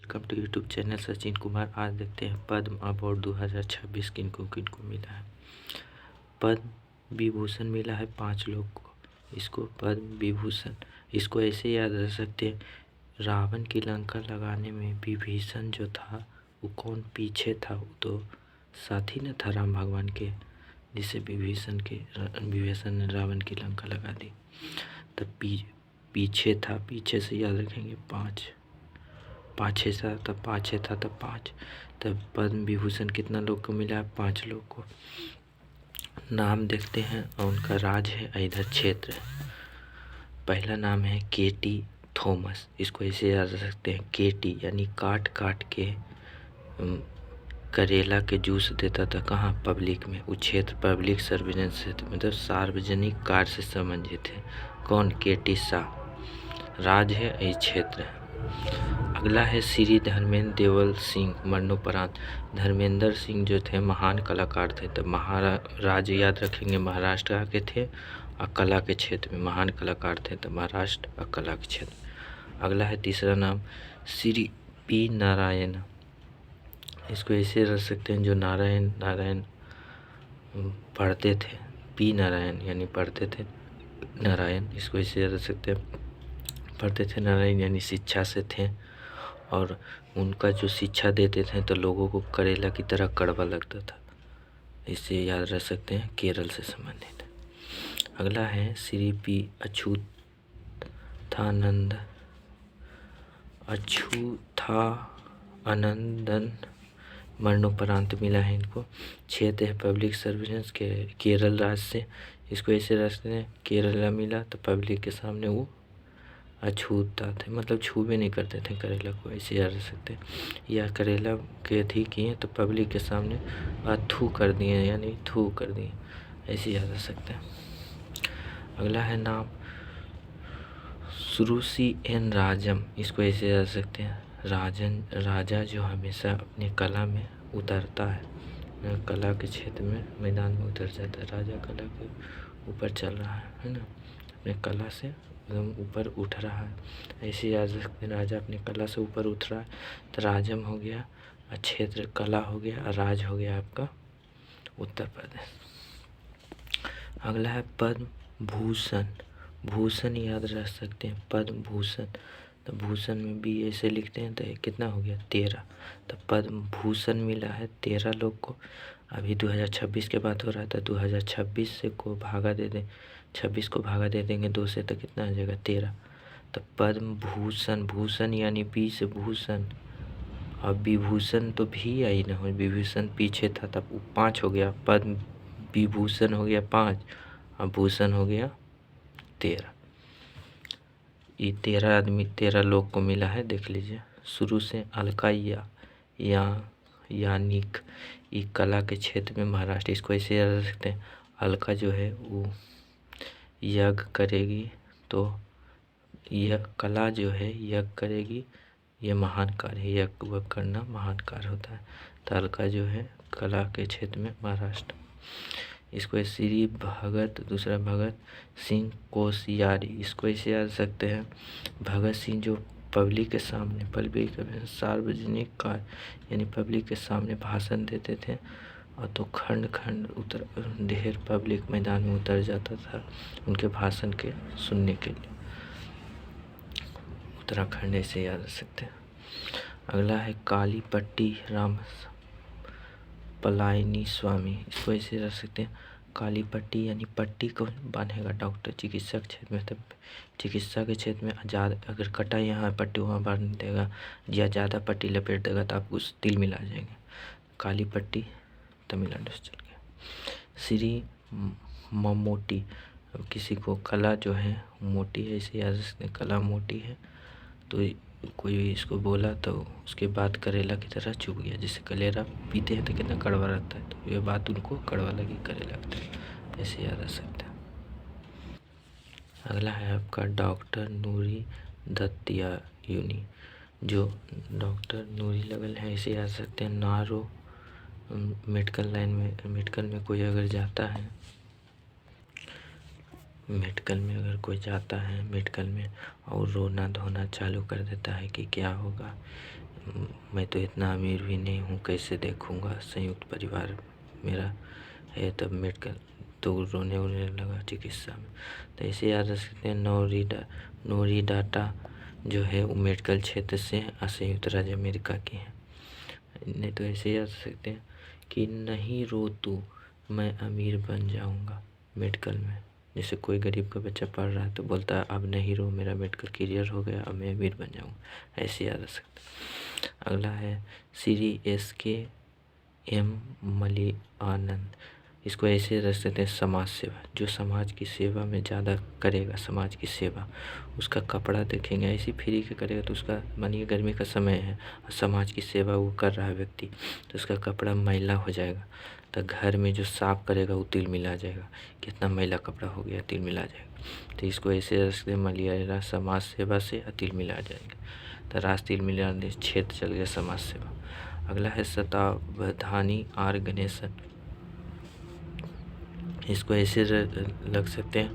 Welcome to YouTube channel Sachin Kumar. आज देखते हैं पद्म अवार्ड 2026 किनको किनको मिला है। पद्म विभूषण मिला है 5 लोग को। इसको पद्म विभूषण, इसको ऐसे याद रख सकते हैं, रावण की लंका लगाने में विभीषण जो था वो कौन पीछे था, वो तो साथी न था राम भगवान के, जिससे विभीषण ने रावण की लंका लगा दी। तब पीछे था, पीछे से याद रखेंगे 5 पाछे था, तब पाछे था तब 5। तब पद्म विभूषण कितना लोग को मिला है? 5 लोग को। नाम देखते हैं और उनका राज है इधर क्षेत्र है। पहला नाम है केटी थॉमस। इसको ऐसे याद रख सकते हैं, केटी यानी काट काट के करेला के जूस देता था। कहाँ? पब्लिक में। वो क्षेत्र पब्लिक सर्विलेंस से मतलब सार्वजनिक कार्य से संबंधित है। कौन? केटी शाह। राज है यही क्षेत्र है। अगला है श्री धर्मेंद्र देवल सिंह। मरणोपरांत धर्मेंद्र सिंह जो थे महान कलाकार थे। तब राज्य याद रखेंगे महाराष्ट्र के थे और कला के क्षेत्र में महान कलाकार थे, तब महाराष्ट्र और कला के क्षेत्र। अगला है तीसरा नाम श्री पी नारायण। इसको ऐसे रख सकते हैं, जो नारायण पढ़ते थे, पी नारायण यानी पढ़ते थे नारायण। इसको ऐसे रख सकते हैं, पढ़ते थे नारायण यानी शिक्षा से थे, और उनका जो शिक्षा देते थे तो लोगों को करेला की तरह कड़वा लगता था। इसे याद रख सकते हैं, केरल से संबंधित। अगला है श्री पी अछूथानंदन। मरणोपरांत मिला है इनको। क्षेत्र है पब्लिक सर्विलेंस के केरल राज्य से। इसको ऐसे रखते हैं, केरला मिला तो पब्लिक के सामने वो अछूता थे, मतलब छूबे नहीं करते थे करेला को, ऐसे याद रख सकते हैं। या करेला के थी किए तो पब्लिक के सामने अथू कर दिए यानी थू कर दिए, ऐसे याद रख सकते हैं। अगला है नाम सुरुचि एन राजम। इसको ऐसे याद रख सकते हैं, राजा जो हमेशा अपनी कला में उतरता है, कला के क्षेत्र में मैदान में उतर जाता है। राजा कला के ऊपर चल रहा है ना, अपने कला से एकदम ऊपर उठ रहा है, ऐसे याद रख सकते हैं। राजा अपनी कला से ऊपर उठ रहा है तो राजम हो गया, क्षेत्र कला हो गया, और राज हो गया आपका उत्तर प्रदेश। अगला है पद्म भूषण। भूषण याद रख सकते हैं, पद्म भूषण। तो भूषण में भी ऐसे लिखते हैं, तो कितना हो गया? 13। तो पद्म भूषण मिला है 13 लोग को। अभी 2026 के बात हो रहा था, 2026 से को भागा दे दें, 26 को भागा दे देंगे 2 से, तो कितना आ जाएगा? 13। तो पद्म भूषण, भूषण यानी बी से भूषण, और विभूषण तो भी आई ना हो, विभूषण पीछे था तब 5 हो गया। पद्म विभूषण हो गया 5 और भूषण हो गया 13। ये 13 लोग को मिला है, देख लीजिए। शुरू से अलकाइया यानिक, ये कला के क्षेत्र में महाराष्ट्र। इसको ऐसे याद रख सकते हैं, अलका जो है वो यज्ञ करेगी, तो यह कला जो है यज्ञ करेगी, ये महान कार्य है, यज्ञ वह करना महान कार्य होता है। तो अलका जो है कला के क्षेत्र में महाराष्ट्र। इसको श्री भगत, दूसरा भगत सिंह कोश्यारी। इसको ऐसे याद सकते हैं, भगत सिंह जो पब्लिक के सामने, सार्वजनिक कार्य यानी पब्लिक के सामने भाषण देते थे, और तो खंड खंड ढेर पब्लिक मैदान में उतर जाता था उनके भाषण के सुनने के लिए। उत्तराखंड ऐसे याद रख सकते हैं। अगला है काली पट्टी राम पलायनी स्वामी। इसको ऐसे रख सकते हैं, काली पट्टी यानी पट्टी को बांधेगा डॉक्टर, चिकित्सक क्षेत्र में, तब चिकित्सा के क्षेत्र में अगर कटा यहाँ पट्टी वहाँ बांध देगा, या ज़्यादा पट्टी लपेट देगा तो आपको तिल मिला जाएंगे। काली पट्टी तमिलनाडु से चल गया। श्री ममोटी, अब किसी को कला जो है मोटी है, इसे याद रखते हैं, कला मोटी है, तो कोई इसको बोला तो उसके बाद करेला की तरह चुभ गया। जैसे कलेरा पीते हैं तो कितना कड़वा रहता है, तो ये बात उनको कड़वा लगी, करेला की तरह, ऐसे याद रख सकते हैं। अगला है आपका डॉक्टर नूरी दत्तायुनी। जो डॉक्टर नूरी लगल है, इसे याद सकते हैं। नारो मेडिकल लाइन में, मेडिकल में कोई अगर जाता है मेडिकल में अगर कोई जाता है मेडिकल में और रोना धोना चालू कर देता है कि क्या होगा, मैं तो इतना अमीर भी नहीं हूँ, कैसे देखूँगा, संयुक्त परिवार मेरा है, तब मेडिकल तो रोने वोने लगा चिकित्सा में। तो ऐसे याद रख सकते हैं। नोरी डाटा जो है वो मेडिकल क्षेत्र से संयुक्त राज्य अमेरिका की है। नहीं तो ऐसे याद रख सकते हैं कि नहीं रो तू, मैं अमीर बन जाऊंगा। मेडिकल में जैसे कोई गरीब का बच्चा पढ़ रहा है तो बोलता है अब नहीं रो, मेरा मेडिकल करियर हो गया, अब मैं अमीर बन जाऊंगा। ऐसे याद रख सकते हैं। अगला है श्री SKM मलियानंद। इसको ऐसे रख सकते हैं समाज सेवा, जो समाज की सेवा में ज़्यादा करेगा, समाज की सेवा, उसका कपड़ा देखेंगे ऐसी फ्री के करेगा तो उसका, मानिए गर्मी का समय है और समाज की सेवा वो कर रहा है व्यक्ति, तो उसका कपड़ा मैला हो जाएगा, तो घर में जो साफ करेगा वो तिल मिला जाएगा, कितना मैला कपड़ा हो गया तिल मिला जाएगा। तो इसको ऐसे रख सकते हैं मलियारा समाज सेवा से तिल मिला जाएगा, तो राष्ट्र तिल मिला क्षेत्र चल गया समाज सेवा। अगला है शतावधानी R गणेशन। इसको ऐसे लग सकते हैं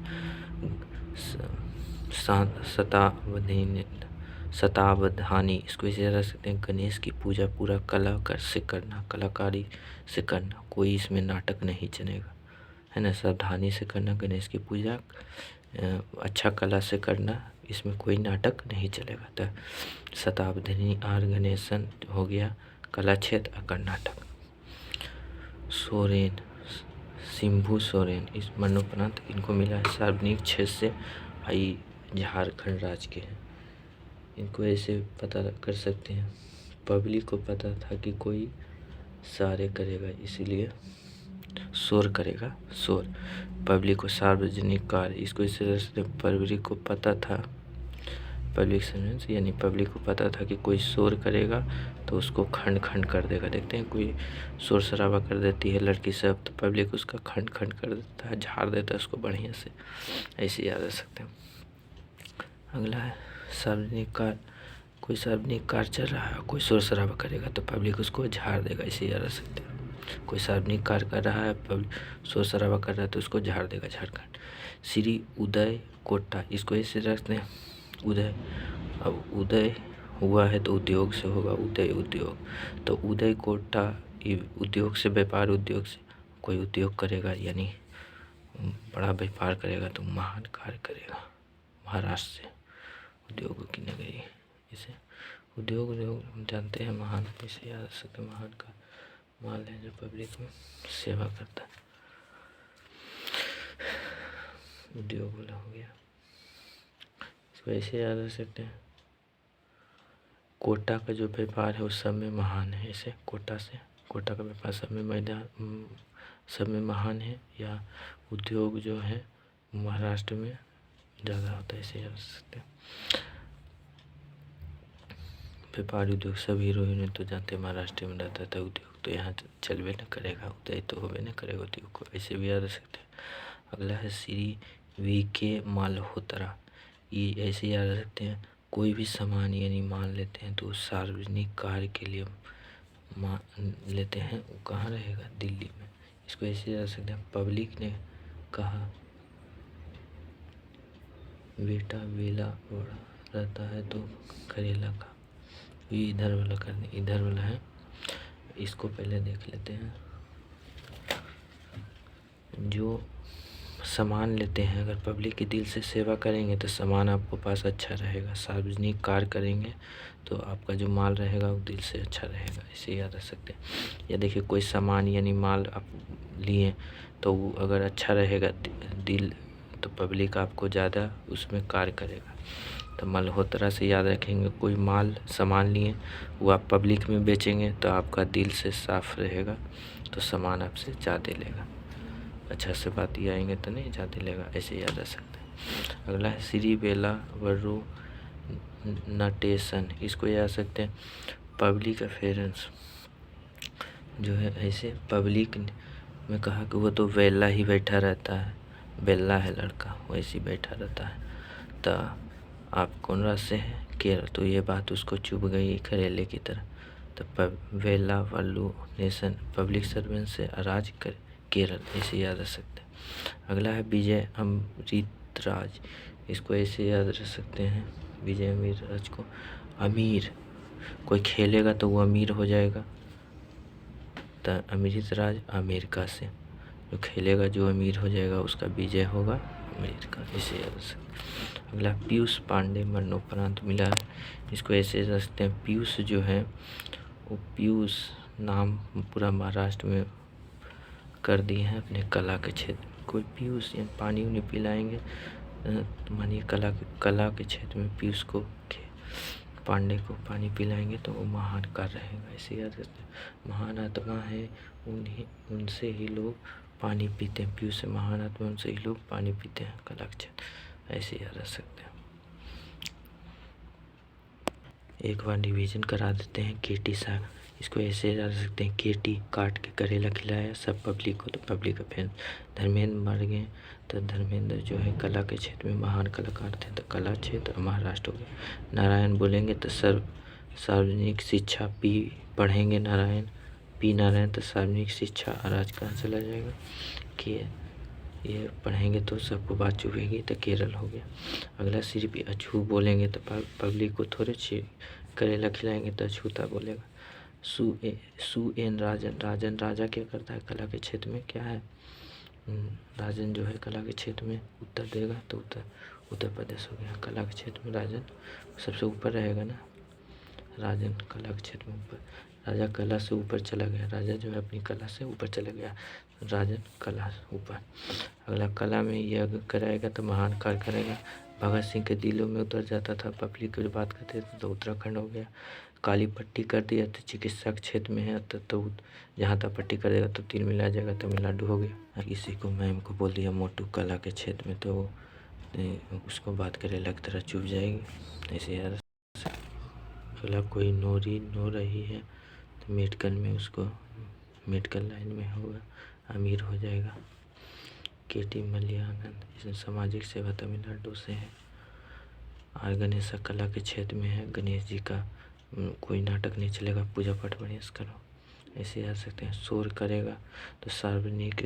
शतावधानी, इसको ऐसे रख सकते हैं गणेश की पूजा पूरा कला से करना, कलाकारी से करना, कोई इसमें नाटक नहीं चलेगा, है ना। सावधानी से करना गणेश की पूजा, अच्छा कला से करना, इसमें कोई नाटक नहीं चलेगा। तो शतावधानी R गणेशन हो गया कला क्षेत्र कर्नाटक। सोरेन, शिंभू सोरेन, इस मरणोपरांत इनको मिला है सार्वजनिक क्षेत्र से, भाई झारखंड राज्य के हैं। इनको ऐसे पता कर सकते हैं, पब्लिक को पता था कि कोई सारे करेगा इसीलिए शोर करेगा, शोर, पब्लिक को सार्वजनिक कार्य, इसको इस तरह से पब्लिक को पता था, पब्लिक सर्वेंस यानी पब्लिक को पता था कि कोई शोर करेगा तो उसको खंड खंड कर देगा। देखते हैं कोई शोर शराबा कर देती है लड़की सब, तो पब्लिक उसका खंड खंड कर देता है, झाड़ देता है उसको बढ़िया से, ऐसे याद रख सकते हैं। अगला है सार्वजनिक कार्य, कोई सार्वजनिक कार्य चल रहा है, कोई शोर शराबा करेगा तो पब्लिक उसको झाड़ देगा, ऐसे याद रख सकते हैं। कोई सार्वजनिक कार्य कर रहा है, पब्लिक शोर शराबा कर रहा है तो उसको झाड़ देगा, झारखंड। श्री उदय कोटा, इसको ऐसे रखते हैं उदय, अब उदय हुआ है तो उद्योग से होगा, उदय उद्योग, तो उदय कोटा उद्योग से, व्यापार उद्योग से, कोई उद्योग करेगा यानी बड़ा व्यापार करेगा तो महान कार्य करेगा, महाराष्ट्र से, उद्योगों की नगरी, इसे उद्योग हम जानते हैं महान, इसे याद रख सकते, महान का माल है जो पब्लिक में सेवा करता है, उद्योग वाला हो गया, इसको ऐसे याद रख सकते हैं। कोटा का जो व्यापार है उस सब में महान है, इसे कोटा से, कोटा का व्यापार सब में मैदान सब में महान है, या उद्योग जो है महाराष्ट्र में ज़्यादा होता है, इसे याद रख सकते हैं। व्यापार उद्योग सब हीरोइन तो जानते हैं महाराष्ट्र में रहता था, उद्योग तो यहाँ चलवे न करेगा, उदय तो होबे न करेगा उद्योग को, ऐसे भी याद रख सकते हैं। अगला है श्री VK मालहोत्रा, ये ऐसे याद रख सकते हैं, कोई भी सामान यानी मान लेते हैं तो सार्वजनिक कार्य के लिए मान लेते हैं, वो कहाँ रहेगा, दिल्ली में, इसको ऐसे याद रख सकते हैं। पब्लिक ने कहा बेटा वेला बड़ा रहता है तो करेला का, ये इधर वाला करने, इधर वाला है, इसको पहले देख लेते हैं। जो सामान लेते हैं, अगर पब्लिक की दिल से सेवा करेंगे तो सामान आपको पास अच्छा रहेगा, सार्वजनिक कार्य करेंगे तो आपका जो माल रहेगा वो दिल से अच्छा रहेगा, इसे याद रख सकते हैं। या देखिए कोई सामान यानी माल आप लिए तो वो अगर अच्छा रहेगा दिल, तो पब्लिक आपको ज़्यादा उसमें कार्य करेगा। तो मल्होत्रा से याद रखेंगे, कोई माल सामान लिए वो आप पब्लिक में बेचेंगे तो आपका दिल से साफ रहेगा, तो सामान आपसे ज़्यादा लेगा, अच्छा से बात ये आएंगे तो नहीं ज़्यादा लेगा, ऐसे याद रख सकते हैं। अगला है श्री बेला वर्रू नटेशन, इसको याद सकते हैं। पब्लिक अफेयरेंस जो है, ऐसे पब्लिक में कहा कि वो तो वेला ही बैठा रहता है, बेला है लड़का, वैसे ही बैठा रहता है, तो आप कौन राज्य से हैं, केरल, तो ये बात उसको चुभ गई करेले की तरह, तो वेला वल्लू नेशन पब्लिक सर्वेंट से राज्य केरल, ऐसे याद रख सकते हैं। अगला है विजय राज, इसको ऐसे याद रख सकते हैं विजय अमृत राज को। अमीर, कोई खेलेगा तो वो अमीर हो जाएगा, तो अमृत राज अमेरिका से, जो खेलेगा जो अमीर हो जाएगा उसका विजय होगा अमेरिका, इसे याद रख सकते हैं। अगला पीयूष पांडे मरणोपरांत मिला है, इसको ऐसे रख सकते हैं। पीयूष जो है वो पीयूष नाम पूरा महाराष्ट्र में कर दिए हैं अपने कला के क्षेत्र में। कोई पीयूष या पानी उन्हें पिलाएंगे तो मानिए कला के क्षेत्र में पीयूष को पांडे को पानी पिलाएंगे तो वो महान कार्य रहेगा, ऐसे याद रखते हैं। महान आत्मा है उनसे ही लोग पानी पीते हैं, पीयूष से महान आत्मा उनसे ही लोग पानी पीते हैं, कला के क्षेत्र, ऐसे याद रख सकते हैं। एक बार रिवीजन करा देते हैं। केटी साग, इसको ऐसे याद रख सकते हैं। केटी काट के करेला खिलाया सब पब्लिक को, तो पब्लिक का फैन। धर्मेंद्र मर गए, तो धर्मेंद्र जो है कला के क्षेत्र में महान कलाकार थे, तो कला क्षेत्र महाराष्ट्र हो गया। नारायण बोलेंगे तो सार्वजनिक शिक्षा, पी पढ़ेंगे नारायण, पी नारायण, तो सार्वजनिक शिक्षा अराज कहाँ चला जाएगा कि ये पढ़ेंगे तो सबको बात चुभेगी, तो केरल हो गया। अगला सिर्फ अछू बोलेंगे तो पब्लिक को थोड़े करेला खिलाएंगे तो अछूता बोलेगा। सु एन राजन राजा क्या करता है कला के क्षेत्र में, क्या है राजन जो है कला के क्षेत्र में उत्तर देगा तो उत्तर प्रदेश हो गया। कला के क्षेत्र में राजन सबसे ऊपर रहेगा ना, राजन कला के क्षेत्र में ऊपर, राजा कला से ऊपर चला गया, राजा जो है अपनी कला से ऊपर चला गया, राजन कला ऊपर। अगला कला में यज्ञ कराएगा तो महान कार्य करेगा। भगत सिंह के दिलों में उतर जाता था, पब्लिक की बात करते थे तो उत्तराखंड हो गया। काली पट्टी कर दिया तो चिकित्सा क्षेत्र में है, तो जहाँ तक पट्टी कर देगा तो तीन मिला जाएगा, तमिलनाडु हो गया। किसी को मैम को बोल दिया मोटू कला के क्षेत्र में, तो उसको बात करे अलग तरह चुभ जाएगी, ऐसे यार। अगला कोई नौरी नो रही है तो मेडिकल में उसको मेडिकल लाइन में होगा, अमीर हो जाएगा। केटी मलयानंद, इसमें सामाजिक सेवा तमिलनाडु से है। और गणेश कला के क्षेत्र में है, गणेश जी का कोई नाटक नहीं चलेगा, पूजा पाठ बढ़िया से करो, ऐसे आ सकते हैं। शोर करेगा तो सार्वजनिक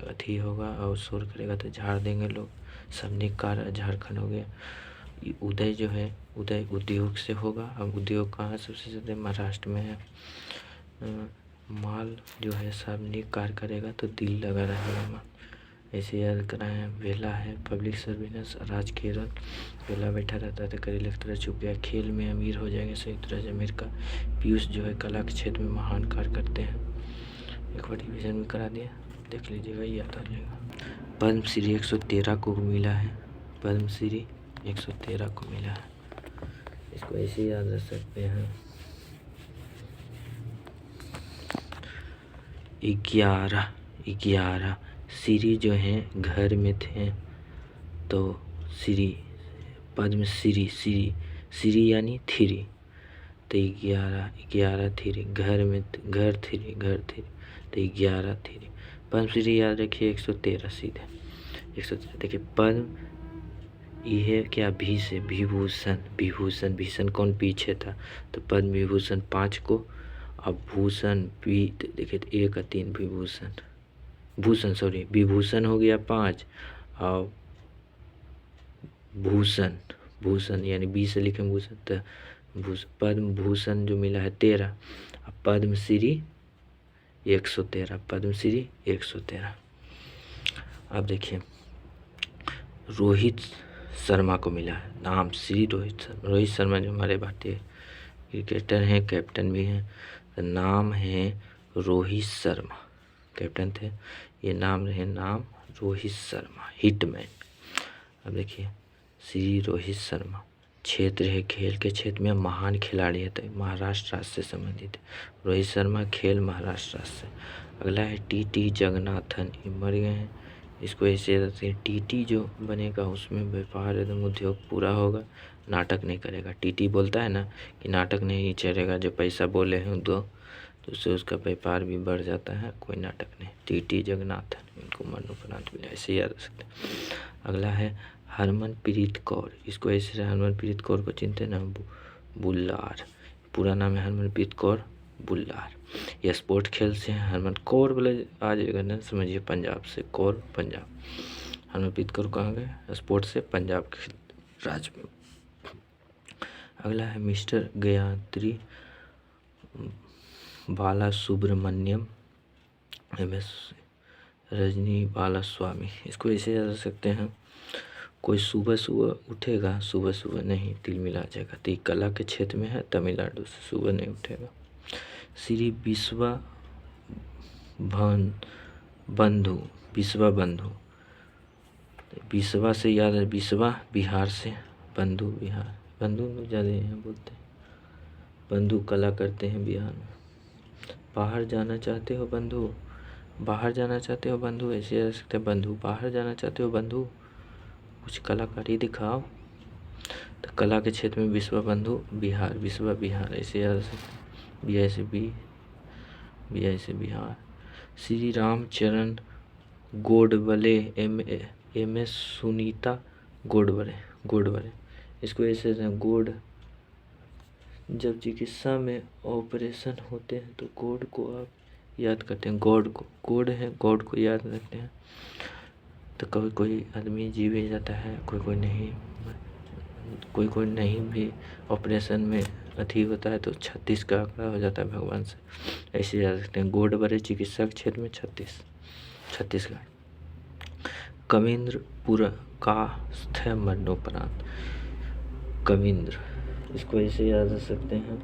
अथी होगा, और शोर करेगा तो झाड़ देंगे लोग, सार्वजनिक कार्य झारखंड हो गया। उदय जो है उदय उद्योग से होगा, अब उद्योग कहाँ सबसे ज़्यादा महाराष्ट्र में है। माल जो है सार्वजनिक कार्य करेगा तो दिल लगा रहेगा माल, ऐसे याद कराए। वेला है पब्लिक सर्विलेंस, राज केरल, वेला बैठा रहता था करेले की तरह चुप गया। खेल में अमीर हो जाएंगे संयुक्त राज्य अमेरिका। पीयूष जो है कला के क्षेत्र में महान कार्य करते हैं, एक बार रिविजन में करा दिया, देख लीजिएगा याद आ जाएगा। पद्मश्री 113 को मिला है, पद्मश्री 113 को मिला है, इसको ऐसे याद रख सकते हैं। 11 श्री जो हैं घर में थे, तो श्री पद्मश्री श्री यानी थ्री, तो 11 थ्री, घर में घर थ्री तो 11 थ्री। पद्मश्री याद रखिए 113 सीधे 113। देखिए पद्म ये क्या भी से विभूषण, भीषण कौन पीछे था, तो पद्म विभूषण 5 को, अब भूषण भी देखिए 1 का 3 विभूषण हो गया 5, और भूषण यानी 20 से लिखे भूषण, तो पद्म भूषण जो मिला है 13, अब पद्मश्री 113, पद्मश्री 113। अब देखिए रोहित शर्मा को मिला है नाम श्री रोहित शर्मा जो हमारे भारतीय क्रिकेटर हैं, कैप्टन भी हैं, तो नाम है रोहित शर्मा, कैप्टन थे, ये नाम रोहित शर्मा, हिटमैन। अब देखिए श्री रोहित शर्मा, क्षेत्र है खेल के क्षेत्र में महान खिलाड़ी है, तो महाराष्ट्र राज्य से संबंधित है। रोहित शर्मा खेल महाराष्ट्र राज्य से। अगला है टी जगन्नाथन, ये मर गए हैं, इसको ऐसे रहते हैं। टी जो बनेगा उसमें व्यापार एवं उद्योग पूरा होगा, नाटक नहीं करेगा। टी बोलता है ना कि नाटक नहीं चलेगा, जो पैसा बोले हैं दो, तो उससे उसका व्यापार भी बढ़ जाता है, कोई नाटक नहीं। टी जगन्नाथन, इनको मरणोपरांत मिला, ऐसे याद रख सकते हैं। अगला है हरमनप्रीत कौर, इसको ऐसे हरमनप्रीत कौर को चिंते ना, बुल्लार, पूरा नाम है हरमनप्रीत कौर बुल्लार। यह स्पोर्ट खेल से हैं। हरमन कौर बोले आ जाएगा ना, समझिए पंजाब से, कौर पंजाब। हरमनप्रीत कौर कहाँ गए? स्पोर्ट्स से पंजाब के राज्य में। अगला है मिस्टर गायत्री बाला सुब्रमण्यम MS रजनी बाला स्वामी। इसको ऐसे याद रख सकते हैं, कोई सुबह सुबह उठेगा, सुबह सुबह नहीं तिल मिला जाएगा, तो ये कला के क्षेत्र में है, तमिलनाडु से सुबह नहीं उठेगा। श्री विश्वा बंधु, विश्वा बंधु, विश्वा से याद है, विश्वा बिहार से, बंधु बिहार, बंधु लोग ज़्यादा यहाँ बोलते हैं, बंधु कला करते हैं बिहार में। बाहर जाना चाहते हो बंधु, बाहर जाना चाहते हो बंधु, ऐसे याद सकते हैं, बंधु बाहर जाना चाहते हो बंधु, कुछ कलाकारी दिखाओ। तो कला के क्षेत्र में विश्वा बंधु बिहार, विश्वा बिहार, ऐसे याद सकते हैं, बिहार से बिहार। श्री रामचरण गोडबले MS सुनीता गोडबले, इसको ऐसे गोड, जब चिकित्सा में ऑपरेशन होते हैं तो गॉड को आप याद करते हैं, गॉड को, गॉड है, गॉड को याद रखते हैं। तो कभी कोई आदमी जी भी जाता है, कोई नहीं भी ऑपरेशन में अथी होता है तो 36 का आंकड़ा हो जाता है भगवान से, ऐसे याद रखते हैं। गोड बड़े चिकित्सा क्षेत्र में 36 का। कविंद्रपुर का स्थ मरणोपरांत, कविंद्र, इसको ऐसे याद रख सकते हैं,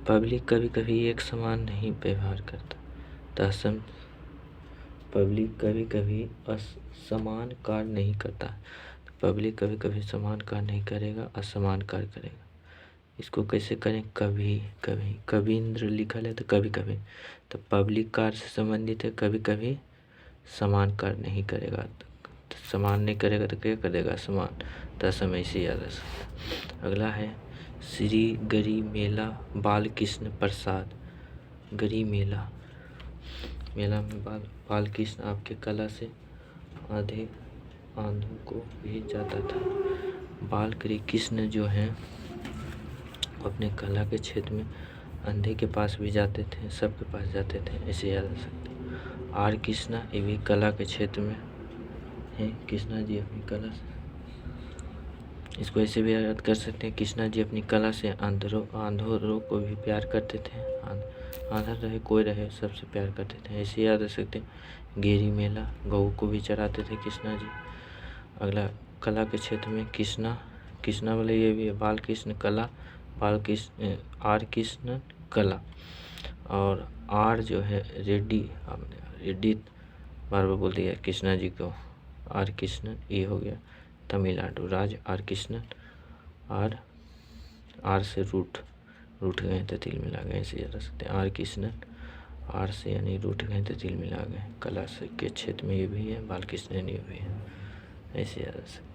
पब्लिक कभी कभी एक समान नहीं व्यवहार करता, तो पब्लिक कभी कभी असमान कार्य नहीं करता, पब्लिक कभी कभी समान कार्य नहीं करेगा, असमान कार्य करेगा। इसको कैसे करें? कभी कभी, कविंद्र लिखा है तो कभी कभी, तो पब्लिक कार्य से संबंधित है, कभी कभी समान कार्य नहीं करेगा, तो समान नहीं करेगा तो क्या करेगा? समान, तो समय से याद रख सकते। अगला है श्री गरिमेला बालकृष्ण प्रसाद, गरिमेला, मेला में बालकृष्ण आपके कला से आंधों को भी जाता था। बाल कृष्ण जो हैं अपने कला के क्षेत्र में अंधे के पास भी जाते थे, सबके पास जाते थे, ऐसे याद रख सकते। R कृष्णा, ये भी कला के क्षेत्र में हैं, कृष्णा जी अपनी कला से, इसको ऐसे भी याद कर सकते हैं, कृष्णा जी अपनी कला से आंधों को भी प्यार करते थे, आंधर रहे कोई रहे सबसे प्यार करते थे, ऐसे याद रख सकते हैं। गेरी मेला, गऊ को भी चराते थे कृष्णा जी। अगला कला के क्षेत्र में कृष्णा वाले ये भी है, बाल कृष्ण कला, R कृष्ण कला, और R जो है रेड्डी बार बार बोल दिया कृष्णा जी को, R कृष्ण, ये हो गया तमिलनाडु राज्य, R कृष्ण, R से रूठ गए तो तिल मिला गए, ऐसे याद रख सकते हैं। R कृष्ण, R से यानी रूठ गए तो तिल मिला गए, कला के क्षेत्र में ये भी है, बालकृष्ण ये भी है, ऐसे याद रख सकते हैं।